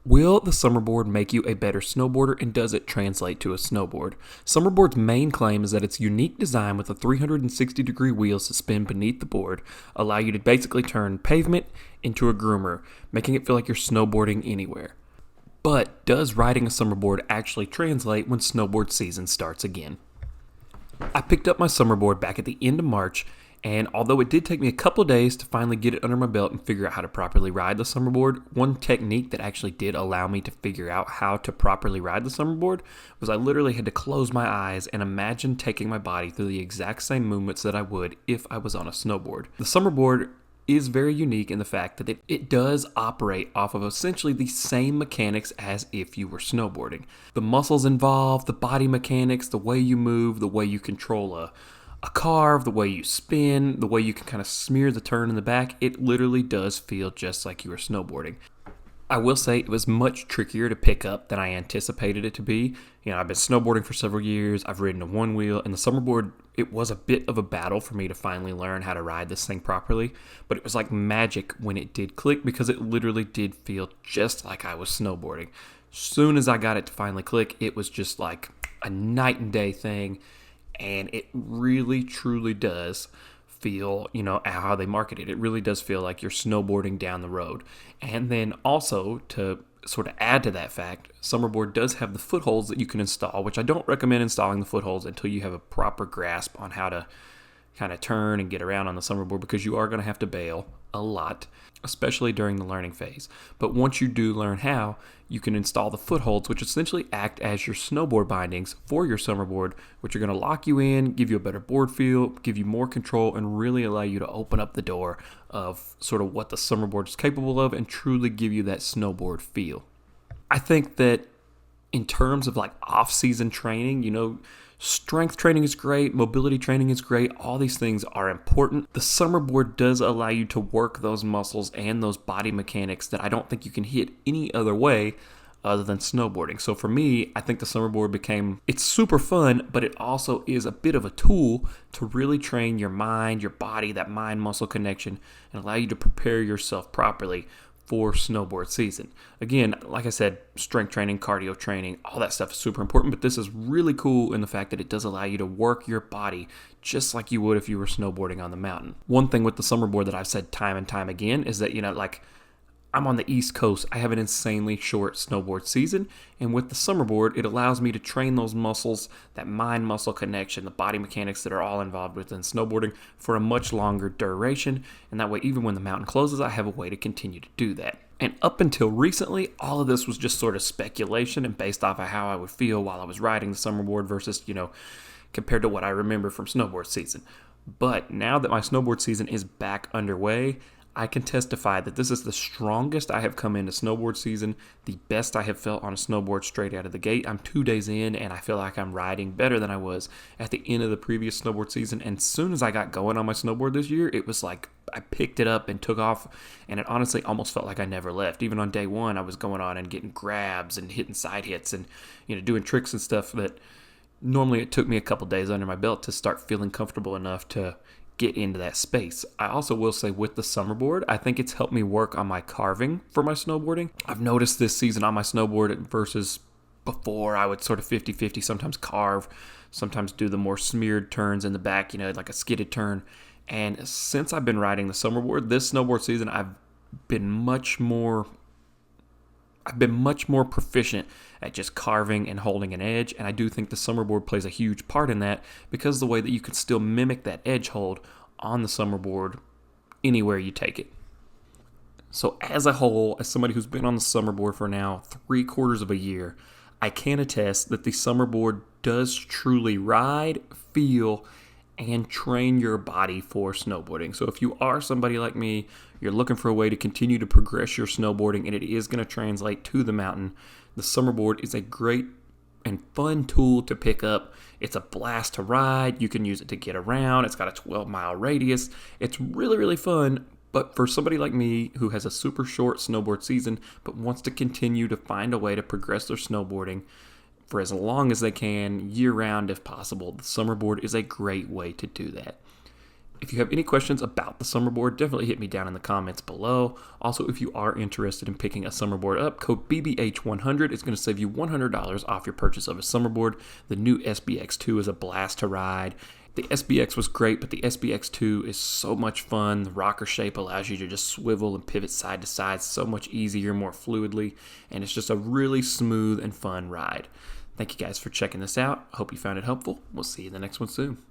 Will the Summerboard make you a better snowboarder, and does it translate to a snowboard? Summerboard's main claim is that its unique design with a 360-degree wheels to spin beneath the board allow you to basically turn pavement into a groomer, making it feel like you're snowboarding anywhere. But does riding a Summerboard actually translate when snowboard season starts again? I picked up my Summerboard back at the end of March, and although it did take me a couple of days to finally get it under my belt and figure out how to properly ride the Summerboard, one technique that actually did allow me to figure out how to properly ride the Summerboard was I literally had to close my eyes and imagine taking my body through the exact same movements that I would if I was on a snowboard. The Summerboard is very unique in the fact that it does operate off of essentially the same mechanics as if you were snowboarding. The muscles involved, the body mechanics, the way you move, the way you control a carve, the way you spin, the way you can kind of smear the turn in the back, it literally does feel just like you were snowboarding. I will say it was much trickier to pick up than I anticipated it to be. I've been snowboarding for several years. I've ridden a one wheel, and the Summerboard, it was a bit of a battle for me to finally learn how to ride this thing properly. But it was like magic when it did click because it literally did feel just like I was snowboarding. Soon as I got it to finally click, it was just like a night and day thing. And it really, truly does feel, how they market it. It really does feel like you're snowboarding down the road. And then also, to sort of add to that fact, Summerboard does have the footholds that you can install, which I don't recommend installing the footholds until you have a proper grasp on how to kind of turn and get around on the Summerboard, because you are going to have to bail a lot, especially during the learning phase. But once you do learn how, you can install the footholds, which essentially act as your snowboard bindings for your Summerboard, which are going to lock you in, give you a better board feel, give you more control, and really allow you to open up the door of sort of what the Summerboard is capable of and truly give you that snowboard feel. I think that in terms of like off-season training, strength training is great, mobility training is great, all these things are important. The Summerboard does allow you to work those muscles and those body mechanics that I don't think you can hit any other way other than snowboarding. So for me, I think the Summerboard it's super fun, but it also is a bit of a tool to really train your mind, your body, that mind-muscle connection, and allow you to prepare yourself properly for snowboard season. Again, like I said, strength training, cardio training, all that stuff is super important, but this is really cool in the fact that it does allow you to work your body just like you would if you were snowboarding on the mountain. One thing with the Summerboard that I've said time and time again is that, I'm on the East Coast. I have an insanely short snowboard season, and with the Summerboard, it allows me to train those muscles, that mind-muscle connection, the body mechanics that are all involved within snowboarding for a much longer duration, and that way, even when the mountain closes, I have a way to continue to do that. And up until recently, all of this was just sort of speculation and based off of how I would feel while I was riding the Summerboard versus, compared to what I remember from snowboard season. But now that my snowboard season is back underway, I can testify that this is the strongest I have come into snowboard season, the best I have felt on a snowboard straight out of the gate. I'm 2 days in, and I feel like I'm riding better than I was at the end of the previous snowboard season. And as soon as I got going on my snowboard this year, it was like I picked it up and took off, and it honestly almost felt like I never left. Even on day one, I was going on and getting grabs and hitting side hits and doing tricks and stuff that normally it took me a couple days under my belt to start feeling comfortable enough to get into that space. I also will say with the Summerboard, I think it's helped me work on my carving for my snowboarding. I've noticed this season on my snowboard versus before, I would sort of 50-50, sometimes carve, sometimes do the more smeared turns in the back, like a skidded turn. And since I've been riding the Summerboard, this snowboard season, I've been much more proficient at just carving and holding an edge, and I do think the Summerboard plays a huge part in that because of the way that you can still mimic that edge hold on the Summerboard anywhere you take it. So as a whole, as somebody who's been on the Summerboard for now 3/4 of a year, I can attest that the Summerboard does truly ride, feel, and train your body for snowboarding. So if you are somebody like me, you're looking for a way to continue to progress your snowboarding, and it is going to translate to the mountain, the Summerboard is a great and fun tool to pick up. It's a blast to ride. You can use it to get around. It's got a 12-mile radius. It's really, really fun. But for somebody like me who has a super short snowboard season but wants to continue to find a way to progress their snowboarding for as long as they can, year-round if possible, the Summerboard is a great way to do that. If you have any questions about the Summerboard, definitely hit me down in the comments below. Also, if you are interested in picking a Summerboard up, code BBH100 is going to save you $100 off your purchase of a Summerboard. The new SBX2 is a blast to ride. The SBX was great, but the SBX2 is so much fun. The rocker shape allows you to just swivel and pivot side to side so much easier, more fluidly, and it's just a really smooth and fun ride. Thank you guys for checking this out. I hope you found it helpful. We'll see you in the next one soon.